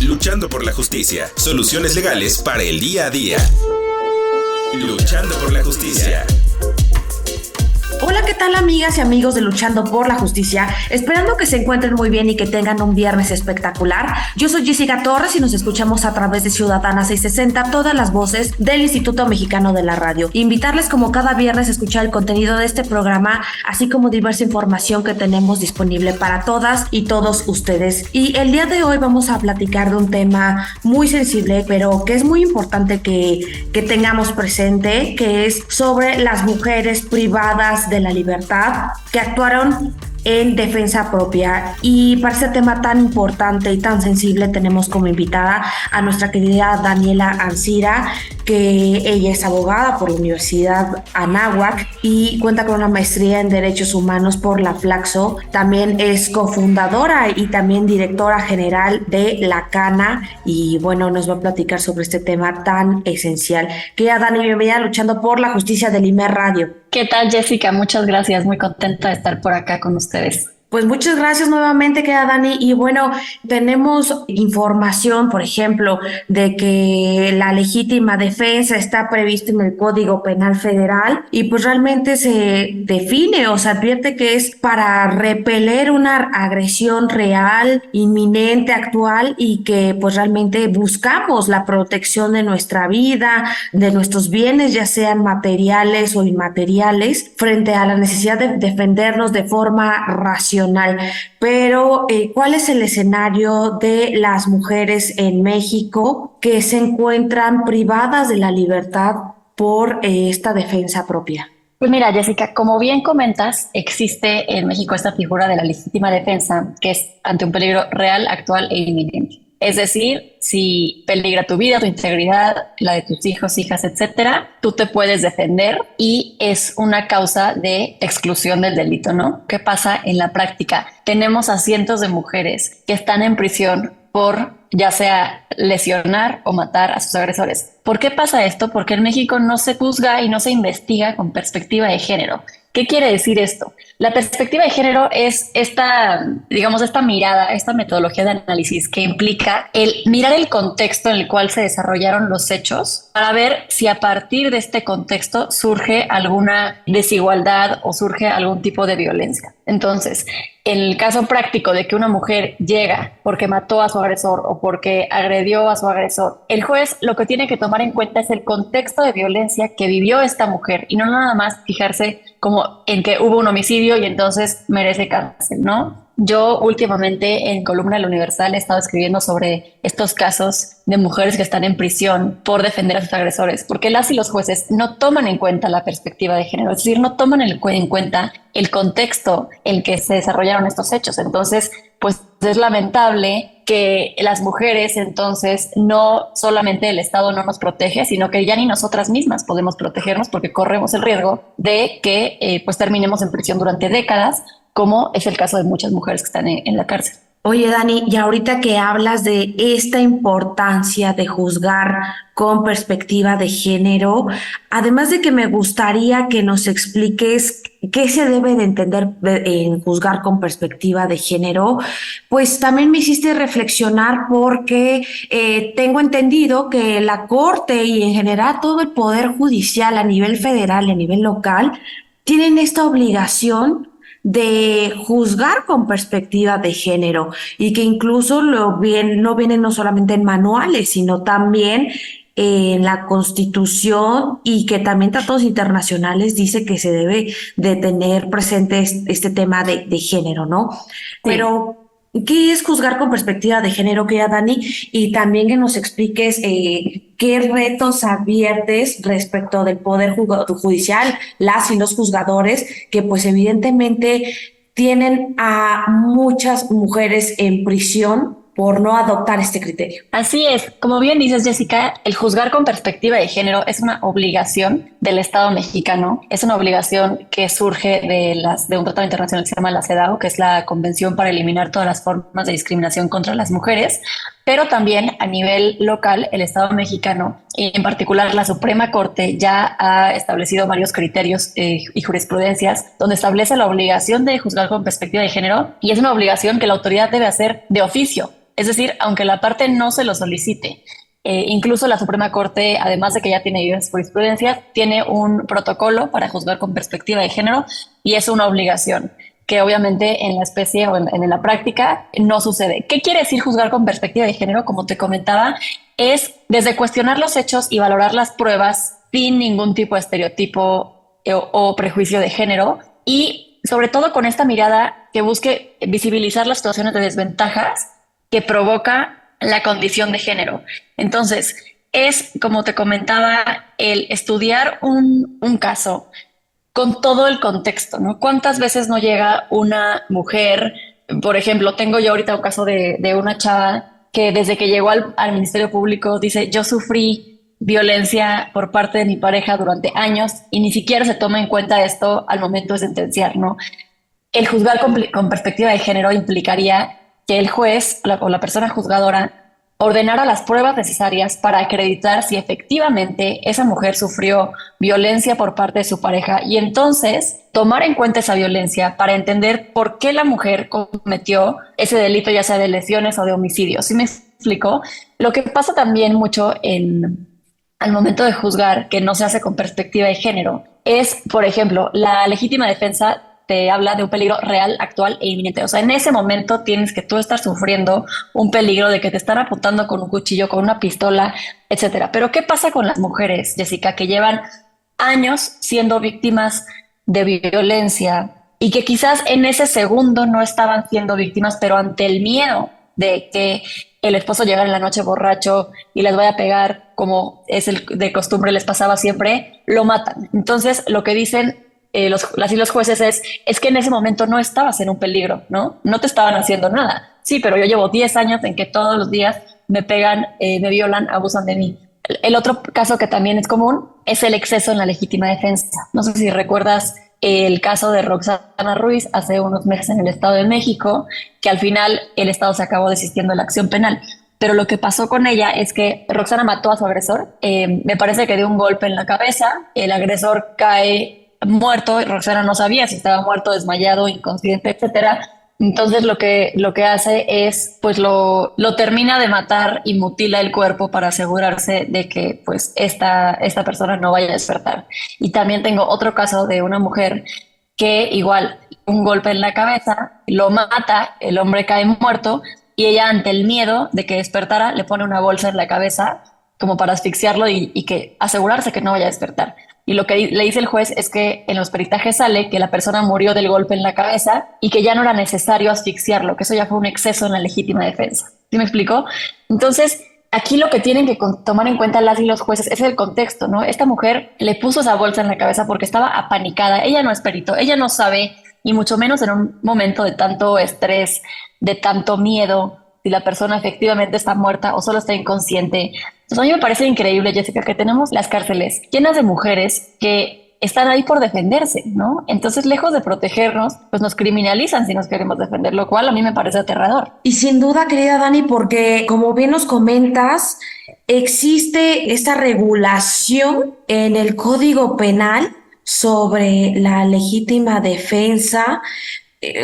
Luchando por la justicia. Soluciones legales para el día a día. Luchando por la justicia. Hola, ¿qué tal, amigas y amigos de Luchando por la Justicia? Esperando que se encuentren muy bien y que tengan un viernes espectacular. Yo soy Jessica Torres y nos escuchamos a través de Ciudadana 660, todas las voces del Instituto Mexicano de la Radio. Invitarles como cada viernes a escuchar el contenido de este programa, así como diversa información que tenemos disponible para todas y todos ustedes. Y el día de hoy vamos a platicar de un tema muy sensible, pero que es muy importante que tengamos presente, que es sobre las mujeres privadas de la libertad que actuaron en defensa propia. Y para este tema tan importante y tan sensible tenemos como invitada a nuestra querida Daniela Ancira, que ella es abogada por la Universidad Anáhuac y cuenta con una maestría en Derechos Humanos por la Flaxo. También es cofundadora y también directora general de la CANA y bueno, nos va a platicar sobre este tema tan esencial. Querida Dani, bienvenida a Luchando por la Justicia del IMER Radio. ¿Qué tal, Jessica? Muchas gracias, muy contenta de estar por acá con ustedes. Pues muchas gracias nuevamente, querida Dani. Y bueno, tenemos información, por ejemplo, de que la legítima defensa está prevista en el Código Penal Federal y pues realmente se define o se advierte que es para repeler una agresión real, inminente, actual y que pues realmente buscamos la protección de nuestra vida, de nuestros bienes, ya sean materiales o inmateriales, frente a la necesidad de defendernos de forma racional. Pero, ¿cuál es el escenario de las mujeres en México que se encuentran privadas de la libertad por esta defensa propia? Pues mira, Jessica, como bien comentas, existe en México esta figura de la legítima defensa, que es ante un peligro real, actual e inminente. Es decir, si peligra tu vida, tu integridad, la de tus hijos, hijas, etcétera, tú te puedes defender y es una causa de exclusión del delito, ¿no? ¿Qué pasa en la práctica? Tenemos a cientos de mujeres que están en prisión por ya sea lesionar o matar a sus agresores. ¿Por qué pasa esto? Porque en México no se juzga y no se investiga con perspectiva de género. ¿Qué quiere decir esto? La perspectiva de género es esta mirada, esta metodología de análisis que implica el mirar el contexto en el cual se desarrollaron los hechos para ver si a partir de este contexto surge alguna desigualdad o surge algún tipo de violencia. Entonces, en el caso práctico de que una mujer llega porque mató a su agresor o porque agredió a su agresor, el juez lo que tiene que tomar en cuenta es el contexto de violencia que vivió esta mujer y no nada más fijarse como en que hubo un homicidio y entonces merece cárcel, ¿no? Yo últimamente en columna del Universal he estado escribiendo sobre estos casos de mujeres que están en prisión por defender a sus agresores, porque las y los jueces no toman en cuenta la perspectiva de género, es decir, no toman en cuenta el contexto en que se desarrollaron estos hechos. Entonces, pues es lamentable que las mujeres entonces no solamente el Estado no nos protege, sino que ya ni nosotras mismas podemos protegernos porque corremos el riesgo de que pues terminemos en prisión durante décadas, como es el caso de muchas mujeres que están en la cárcel. Oye, Dani, y ahorita que hablas de esta importancia de juzgar con perspectiva de género, además de que me gustaría que nos expliques qué se debe de entender en juzgar con perspectiva de género, pues también me hiciste reflexionar porque tengo entendido que la Corte y en general todo el Poder Judicial a nivel federal y a nivel local tienen esta obligación de juzgar con perspectiva de género y que incluso no viene no solamente en manuales, sino también en la Constitución y que también tratados internacionales dice que se debe de tener presente este tema de género, ¿no? Sí. Pero ¿qué es juzgar con perspectiva de género, querida Dani? Y también que nos expliques qué retos adviertes respecto del Poder Judicial, las y los juzgadores, que pues evidentemente tienen a muchas mujeres en prisión por no adoptar este criterio. Así es, como bien dices, Jessica, el juzgar con perspectiva de género es una obligación del Estado mexicano, es una obligación que surge de un tratado internacional que se llama la CEDAW, que es la Convención para eliminar todas las formas de discriminación contra las mujeres, pero también a nivel local, el Estado mexicano, y en particular la Suprema Corte, ya ha establecido varios criterios y jurisprudencias donde establece la obligación de juzgar con perspectiva de género, y es una obligación que la autoridad debe hacer de oficio. Es decir, aunque la parte no se lo solicite. Incluso la Suprema Corte, además de que ya tiene diversas jurisprudencias, tiene un protocolo para juzgar con perspectiva de género y es una obligación que obviamente en la especie o en la práctica no sucede. ¿Qué quiere decir juzgar con perspectiva de género? Como te comentaba, es desde cuestionar los hechos y valorar las pruebas sin ningún tipo de estereotipo o prejuicio de género y sobre todo con esta mirada que busque visibilizar las situaciones de desventajas que provoca la condición de género. Entonces, es, como te comentaba, el estudiar un caso con todo el contexto, ¿no? ¿Cuántas veces no llega una mujer? Por ejemplo, tengo yo ahorita un caso de una chava que desde que llegó al Ministerio Público dice, yo sufrí violencia por parte de mi pareja durante años y ni siquiera se toma en cuenta esto al momento de sentenciar, ¿no? El juzgar con perspectiva de género implicaría que el juez o la persona juzgadora ordenara las pruebas necesarias para acreditar si efectivamente esa mujer sufrió violencia por parte de su pareja y entonces tomar en cuenta esa violencia para entender por qué la mujer cometió ese delito, ya sea de lesiones o de homicidio. ¿Sí me explico? Lo que pasa también mucho al momento de juzgar, que no se hace con perspectiva de género, es, por ejemplo, la legítima defensa te habla de un peligro real, actual e inminente. O sea, en ese momento tienes que tú estar sufriendo un peligro de que te están apuntando con un cuchillo, con una pistola, etcétera. Pero ¿qué pasa con las mujeres, Jessica, que llevan años siendo víctimas de violencia y que quizás en ese segundo no estaban siendo víctimas, pero ante el miedo de que el esposo llegara en la noche borracho y les vaya a pegar, como es de costumbre les pasaba siempre, lo matan? Entonces, lo que dicen los jueces es que en ese momento no estabas en un peligro, ¿no? No te estaban haciendo nada. Sí, pero yo llevo 10 años en que todos los días me pegan, me violan, abusan de mí. El otro caso que también es común es el exceso en la legítima defensa. No sé si recuerdas el caso de Roxana Ruiz hace unos meses en el Estado de México, que al final el Estado se acabó desistiendo de la acción penal. Pero lo que pasó con ella es que Roxana mató a su agresor. Me parece que dio un golpe en la cabeza, el agresor cae muerto, Roxana no sabía si estaba muerto, desmayado, inconsciente, etcétera. Entonces lo que hace es, pues lo termina de matar y mutila el cuerpo para asegurarse de que pues esta persona no vaya a despertar. Y también tengo otro caso de una mujer que igual un golpe en la cabeza, lo mata, el hombre cae muerto y ella ante el miedo de que despertara le pone una bolsa en la cabeza como para asfixiarlo y que asegurarse que no vaya a despertar. Y lo que le dice el juez es que en los peritajes sale que la persona murió del golpe en la cabeza y que ya no era necesario asfixiarlo, que eso ya fue un exceso en la legítima defensa. ¿Sí me explico? Entonces, aquí lo que tienen que tomar en cuenta las y los jueces es el contexto, ¿no? Esta mujer le puso esa bolsa en la cabeza porque estaba apanicada. Ella no es perito, ella no sabe, y mucho menos en un momento de tanto estrés, de tanto miedo, si la persona efectivamente está muerta o solo está inconsciente. Entonces, a mí me parece increíble, Jessica, que tenemos las cárceles llenas de mujeres que están ahí por defenderse, ¿no? Entonces, lejos de protegernos, pues nos criminalizan si nos queremos defender, lo cual a mí me parece aterrador. Y sin duda, querida Dani, porque como bien nos comentas, existe esta regulación en el Código Penal sobre la legítima defensa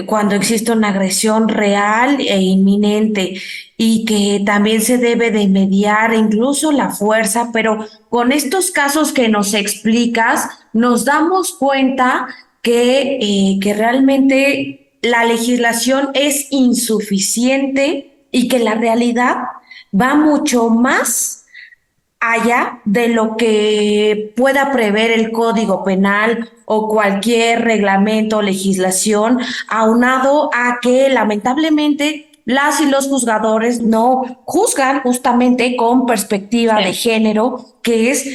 cuando existe una agresión real e inminente y que también se debe de mediar incluso la fuerza, pero con estos casos que nos explicas, nos damos cuenta que realmente la legislación es insuficiente y que la realidad va mucho más allá de lo que pueda prever el Código Penal o cualquier reglamento o legislación, aunado a que lamentablemente las y los juzgadores no juzgan justamente con perspectiva de género, que es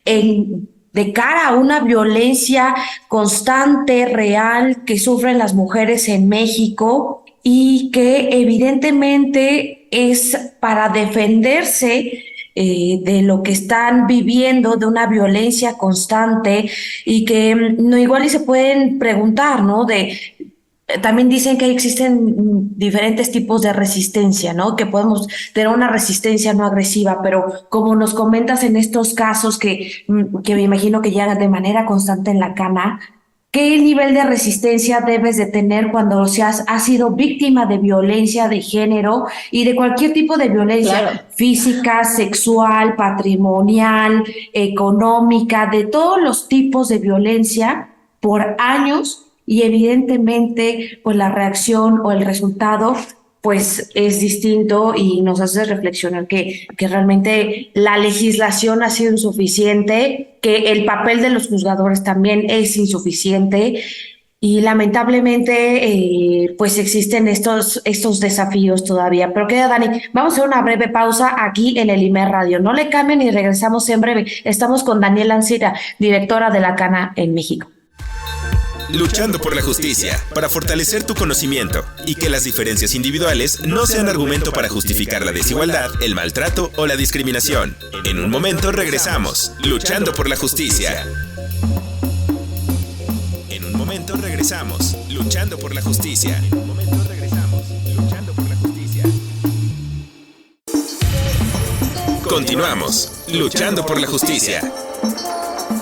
de cara a una violencia constante, real, que sufren las mujeres en México y que evidentemente es para defenderse de lo que están viviendo, de una violencia constante y que no igual y se pueden preguntar, ¿no? También dicen que existen diferentes tipos de resistencia, ¿no? Que podemos tener una resistencia no agresiva, pero como nos comentas en estos casos que me imagino que llegan de manera constante en la cana, ¿Qué nivel de resistencia debes de tener cuando has sido víctima de violencia de género y de cualquier tipo de violencia Claro. física, sexual, patrimonial, económica, de todos los tipos de violencia por años? Y evidentemente, pues la reacción o el resultado pues es distinto y nos hace reflexionar que realmente la legislación ha sido insuficiente, que el papel de los juzgadores también es insuficiente y lamentablemente pues existen estos desafíos todavía. Pero queda, Dani, vamos a hacer una breve pausa aquí en el IMER Radio. No le cambien y regresamos en breve. Estamos con Daniela Ancira, directora de la CANA en México. Luchando por la justicia, para fortalecer tu conocimiento y que las diferencias individuales no sean argumento para justificar la desigualdad, el maltrato o la discriminación. En un momento regresamos, Luchando por la justicia. En un momento regresamos, Luchando por la justicia. En un momento regresamos, Luchando por la justicia. Continuamos, Luchando por la justicia.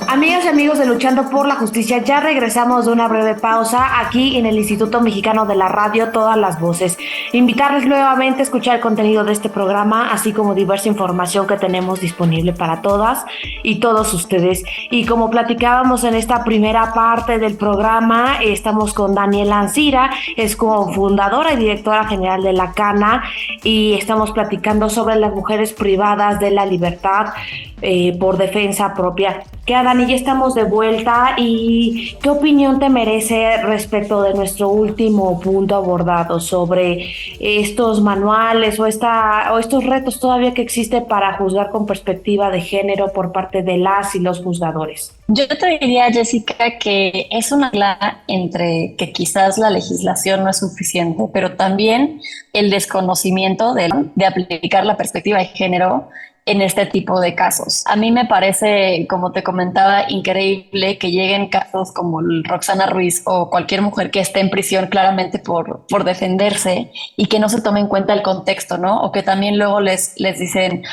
Amigas y amigos de Luchando por la Justicia, ya regresamos de una breve pausa aquí en el Instituto Mexicano de la Radio, Todas las Voces. Invitarles nuevamente a escuchar el contenido de este programa, así como diversa información que tenemos disponible para todas y todos ustedes. Y como platicábamos en esta primera parte del programa, estamos con Daniela Ancira, es cofundadora y directora general de la CANA, y estamos platicando sobre las mujeres privadas de la libertad por defensa propia. Dani, ya estamos de vuelta, y ¿qué opinión te merece respecto de nuestro último punto abordado sobre estos manuales o estos retos todavía que existe para juzgar con perspectiva de género por parte de las y los juzgadores? Yo te diría, Jessica, que es una mezcla entre que quizás la legislación no es suficiente, pero también el desconocimiento de aplicar la perspectiva de género en este tipo de casos. A mí me parece, como te comentaba, increíble que lleguen casos como Roxana Ruiz o cualquier mujer que esté en prisión claramente por defenderse, y que no se tome en cuenta el contexto, ¿no? O que también luego les dicen,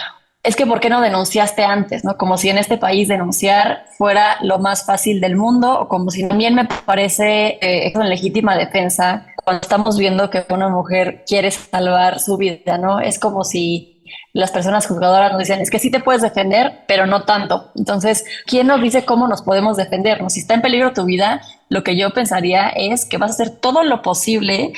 es que ¿por qué no denunciaste antes? ¿No? Como si en este país denunciar fuera lo más fácil del mundo, o como si también me parece en legítima defensa, cuando estamos viendo que una mujer quiere salvar su vida, ¿no? Es como si las personas juzgadoras nos dicen, es que sí te puedes defender, pero no tanto. Entonces, ¿quién nos dice cómo nos podemos defendernos? Si está en peligro tu vida, lo que yo pensaría es que vas a hacer todo lo posible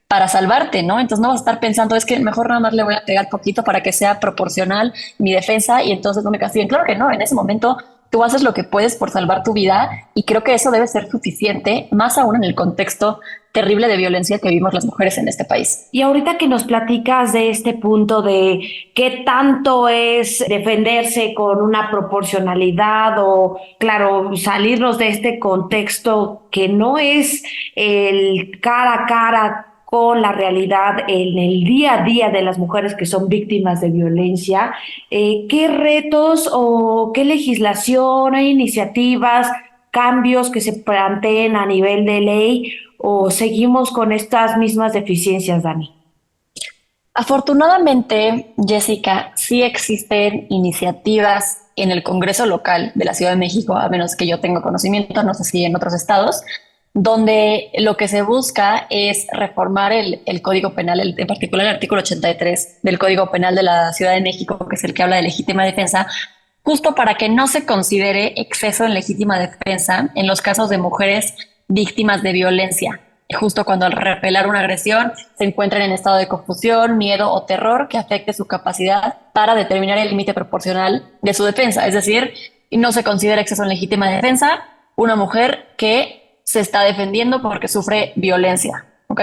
para salvarte, ¿no? Entonces no vas a estar pensando, es que mejor nada más le voy a pegar poquito para que sea proporcional mi defensa y entonces no me castiguen. Claro que no, en ese momento tú haces lo que puedes por salvar tu vida, y creo que eso debe ser suficiente, más aún en el contexto terrible de violencia que vivimos las mujeres en este país. Y ahorita que nos platicas de este punto de qué tanto es defenderse con una proporcionalidad, o claro, salirnos de este contexto que no es el cara a cara con la realidad en el día a día de las mujeres que son víctimas de violencia, ¿qué retos o qué legislación, hay iniciativas, cambios que se planteen a nivel de ley, o seguimos con estas mismas deficiencias, Dani? Afortunadamente, Jessica, sí existen iniciativas en el Congreso local de la Ciudad de México, a menos que yo tenga conocimiento, no sé si en otros estados, donde lo que se busca es reformar el Código Penal, en particular el artículo 83 del Código Penal de la Ciudad de México, que es el que habla de legítima defensa, justo para que no se considere exceso en legítima defensa en los casos de mujeres víctimas de violencia, justo cuando al repelar una agresión se encuentran en estado de confusión, miedo o terror que afecte su capacidad para determinar el límite proporcional de su defensa. Es decir, no se considera exceso en legítima defensa una mujer que se está defendiendo porque sufre violencia, ¿ok?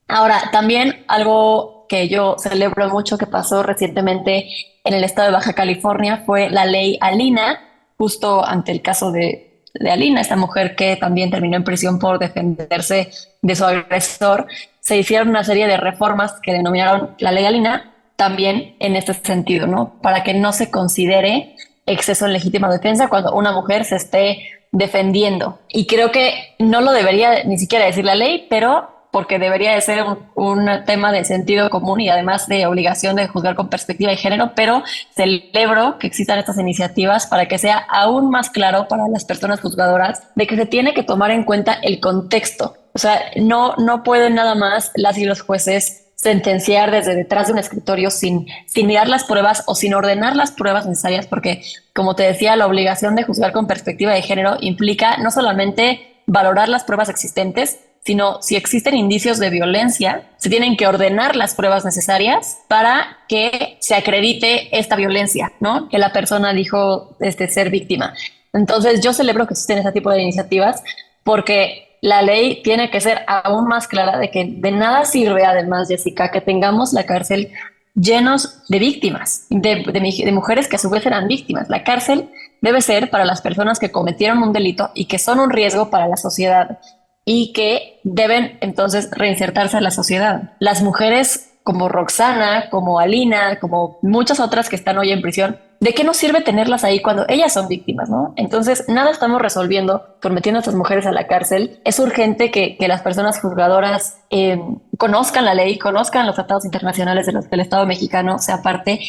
Ahora, también algo que yo celebro mucho que pasó recientemente en el estado de Baja California fue la ley Alina, justo ante el caso de Alina, esta mujer que también terminó en prisión por defenderse de su agresor. Se hicieron una serie de reformas que denominaron la ley Alina, también en este sentido, ¿no? Para que no se considere exceso en legítima defensa cuando una mujer se esté defendiendo. Y creo que no lo debería ni siquiera decir la ley, pero porque debería de ser un tema de sentido común y además de obligación de juzgar con perspectiva de género, pero celebro que existan estas iniciativas para que sea aún más claro para las personas juzgadoras de que se tiene que tomar en cuenta el contexto. O sea, no pueden nada más las y los jueces sentenciar desde detrás de un escritorio sin mirar las pruebas o sin ordenar las pruebas necesarias, porque, como te decía, la obligación de juzgar con perspectiva de género implica no solamente valorar las pruebas existentes, sino si existen indicios de violencia, se tienen que ordenar las pruebas necesarias para que se acredite esta violencia, ¿no? Que la persona dijo ser víctima. Entonces, yo celebro que existen ese tipo de iniciativas porque la ley tiene que ser aún más clara de que de nada sirve, además, Jessica, que tengamos la cárcel llenos de víctimas, de mujeres que a su vez eran víctimas. La cárcel debe ser para las personas que cometieron un delito y que son un riesgo para la sociedad y que deben entonces reinsertarse a la sociedad. Las mujeres como Roxana, como Alina, como muchas otras que están hoy en prisión, ¿de qué nos sirve tenerlas ahí cuando ellas son víctimas, no? Entonces, nada estamos resolviendo por metiendo a estas mujeres a la cárcel. Es urgente que las personas juzgadoras conozcan la ley, conozcan los tratados internacionales de los que el Estado mexicano sea parte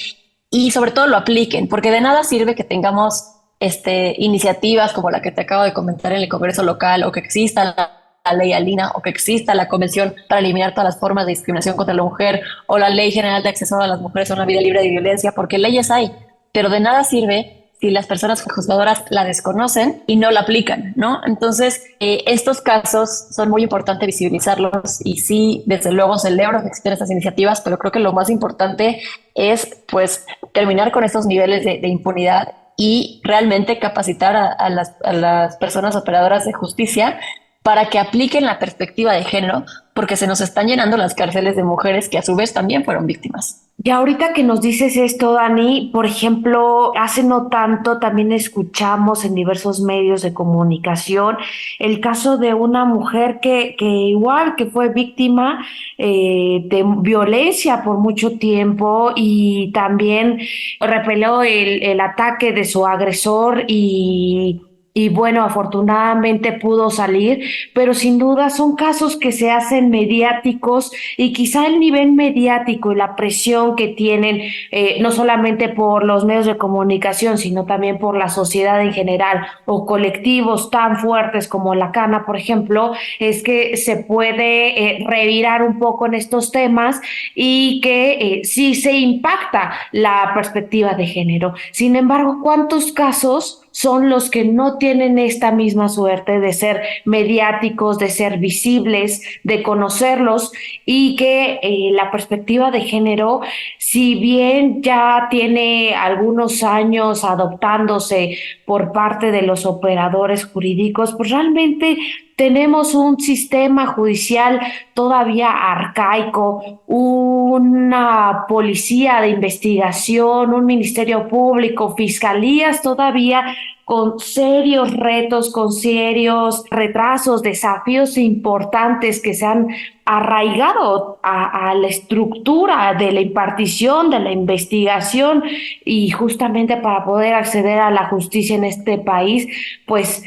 y sobre todo lo apliquen, porque de nada sirve que tengamos iniciativas como la que te acabo de comentar en el Congreso local o que exista la ley Alina o que exista la Convención para eliminar todas las formas de discriminación contra la mujer o la Ley General de Acceso a las Mujeres a una Vida Libre de Violencia, porque leyes hay, pero de nada sirve si las personas juzgadoras la desconocen y no la aplican, ¿no? Entonces, estos casos son muy importantes visibilizarlos y sí, desde luego celebro que existen estas iniciativas, pero creo que lo más importante es, pues, terminar con estos niveles de impunidad y realmente capacitar a las personas operadoras de justicia para que apliquen la perspectiva de género, porque se nos están llenando las cárceles de mujeres que a su vez también fueron víctimas. Y ahorita que nos dices esto, Dani, por ejemplo, hace no tanto también escuchamos en diversos medios de comunicación el caso de una mujer que igual que fue víctima de violencia por mucho tiempo y también repelió el ataque de su agresor y bueno, afortunadamente pudo salir, pero sin duda son casos que se hacen mediáticos y quizá el nivel mediático y la presión que tienen, no solamente por los medios de comunicación, sino también por la sociedad en general o colectivos tan fuertes como la Cana, por ejemplo, es que se puede revirar un poco en estos temas y que sí se impacta la perspectiva de género. Sin embargo, ¿cuántos casos son los que no tienen esta misma suerte de ser mediáticos, de ser visibles, de conocerlos y que la perspectiva de género, si bien ya tiene algunos años adoptándose por parte de los operadores jurídicos, pues realmente tenemos un sistema judicial todavía arcaico, una policía de investigación, un ministerio público, fiscalías todavía con serios retos, con serios retrasos, desafíos importantes que se han arraigado a la estructura de la impartición, de la investigación y justamente para poder acceder a la justicia en este país, pues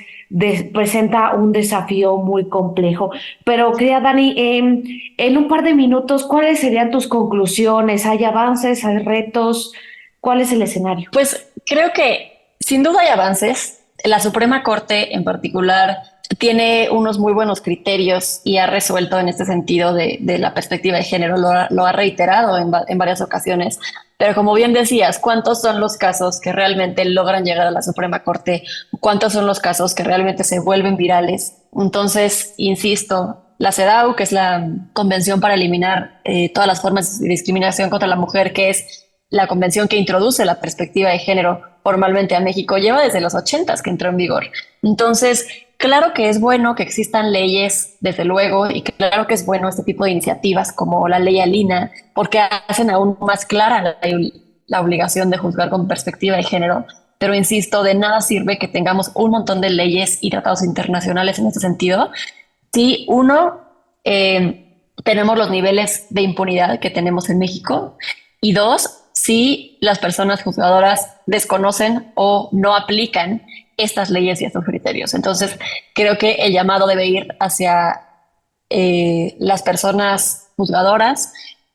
presenta un desafío muy complejo. Pero querida Dani, en un par de minutos, ¿cuáles serían tus conclusiones? ¿Hay avances? ¿Hay retos? ¿Cuál es el escenario? Pues creo que sin duda hay avances. La Suprema Corte en particular tiene unos muy buenos criterios y ha resuelto en este sentido de la perspectiva de género, lo ha reiterado en varias ocasiones. Pero como bien decías, ¿cuántos son los casos que realmente logran llegar a la Suprema Corte? ¿Cuántos son los casos que realmente se vuelven virales? Entonces, insisto, la CEDAW, que es la Convención para eliminar todas las formas de discriminación contra la mujer, que es la convención que introduce la perspectiva de género formalmente a México, lleva desde los 80s que entró en vigor. Entonces, claro que es bueno que existan leyes, desde luego, y claro que es bueno este tipo de iniciativas como la ley Alina, porque hacen aún más clara la obligación de juzgar con perspectiva de género. Pero insisto, de nada sirve que tengamos un montón de leyes y tratados internacionales en este sentido si tenemos los niveles de impunidad que tenemos en México y dos, si las personas juzgadoras desconocen o no aplican estas leyes y estos criterios. Entonces, creo que el llamado debe ir hacia las personas juzgadoras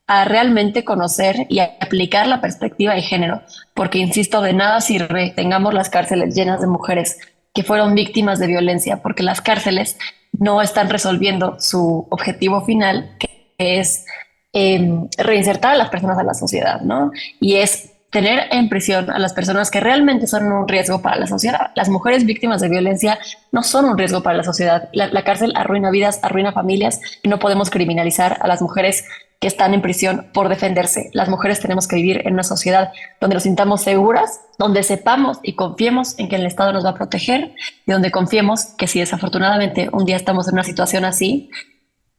a realmente conocer y a aplicar la perspectiva de género, porque insisto, de nada sirve tengamos las cárceles llenas de mujeres que fueron víctimas de violencia, porque las cárceles no están resolviendo su objetivo final, que es reinsertar a las personas a la sociedad, ¿no? Y es tener en prisión a las personas que realmente son un riesgo para la sociedad. Las mujeres víctimas de violencia no son un riesgo para la sociedad. La cárcel arruina vidas, arruina familias, y no podemos criminalizar a las mujeres que están en prisión por defenderse. Las mujeres tenemos que vivir en una sociedad donde nos sintamos seguras, donde sepamos y confiemos en que el Estado nos va a proteger y donde confiemos que si desafortunadamente un día estamos en una situación así,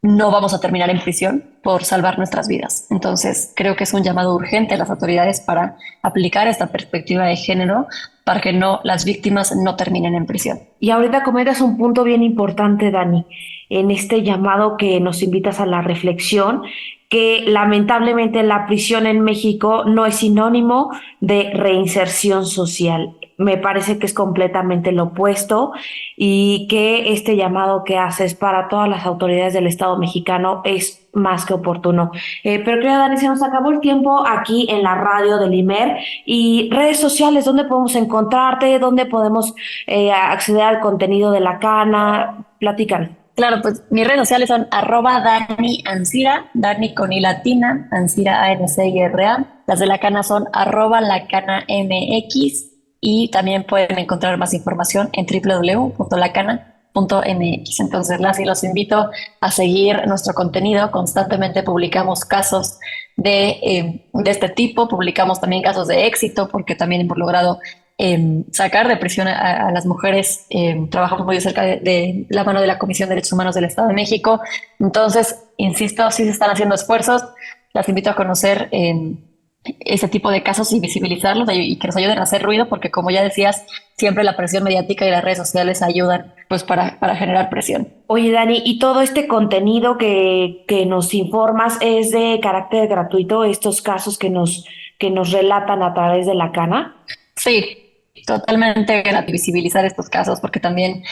no vamos a terminar en prisión por salvar nuestras vidas. Entonces, creo que es un llamado urgente a las autoridades para aplicar esta perspectiva de género para que las víctimas no terminen en prisión. Y ahorita comentas un punto bien importante, Dani, en este llamado que nos invitas a la reflexión, que lamentablemente la prisión en México no es sinónimo de reinserción social. Me parece que es completamente lo opuesto y que este llamado que haces para todas las autoridades del Estado mexicano es más que oportuno. Pero querida Dani, se nos acabó el tiempo aquí en la radio del IMER. Y redes sociales, ¿dónde podemos encontrarte? ¿Dónde podemos acceder al contenido de La Cana? Platícanos. Claro, pues mis redes sociales son @DaniAncira, Dani con I latina, Ancira ANCIRA. Las de La Cana son @LaCanaMX y también pueden encontrar más información en www.lacana.mx. Entonces, los invito a seguir nuestro contenido. Constantemente publicamos casos de este tipo, publicamos también casos de éxito, porque también hemos logrado sacar de prisión a las mujeres. Trabajamos muy de cerca de la mano de la Comisión de Derechos Humanos del Estado de México. Entonces, insisto, sí se están haciendo esfuerzos. Las invito a conocer ese tipo de casos y visibilizarlos y que nos ayuden a hacer ruido, porque como ya decías, siempre la presión mediática y las redes sociales ayudan pues para generar presión. Oye, Dani, ¿y todo este contenido que nos informas es de carácter gratuito, estos casos que nos relatan a través de La Cana? Sí. Totalmente gratis visibilizar estos casos, porque también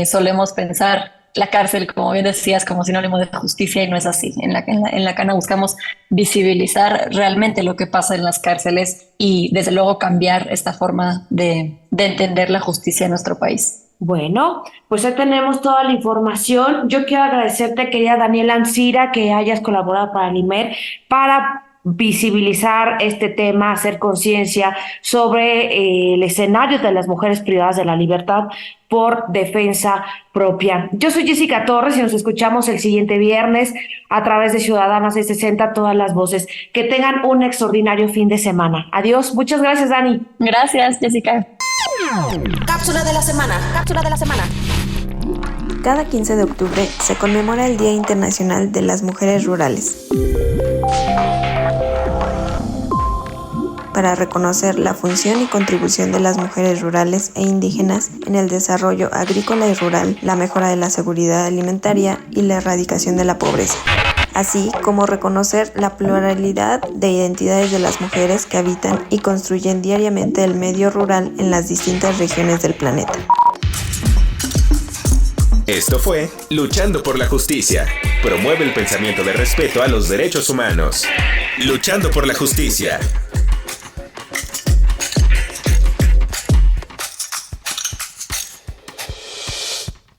solemos pensar la cárcel, como bien decías, como sinónimo de justicia, y no es así. En la Cana buscamos visibilizar realmente lo que pasa en las cárceles y desde luego cambiar esta forma de entender la justicia en nuestro país. Bueno, pues ahí tenemos toda la información. Yo quiero agradecerte, querida Daniela Ancira, que hayas colaborado para el IMER para visibilizar este tema, hacer conciencia sobre el escenario de las mujeres privadas de la libertad por defensa propia. Yo soy Jessica Torres y nos escuchamos el siguiente viernes a través de Ciudadana 660, todas las voces. Que tengan un extraordinario fin de semana. Adiós. Muchas gracias, Dani. Gracias, Jessica. Cápsula de la semana. Cápsula de la semana. Cada 15 de octubre se conmemora el Día Internacional de las Mujeres Rurales, para reconocer la función y contribución de las mujeres rurales e indígenas en el desarrollo agrícola y rural, la mejora de la seguridad alimentaria y la erradicación de la pobreza, así como reconocer la pluralidad de identidades de las mujeres que habitan y construyen diariamente el medio rural en las distintas regiones del planeta. Esto fue Luchando por la Justicia. Promueve el pensamiento de respeto a los derechos humanos. Luchando por la Justicia.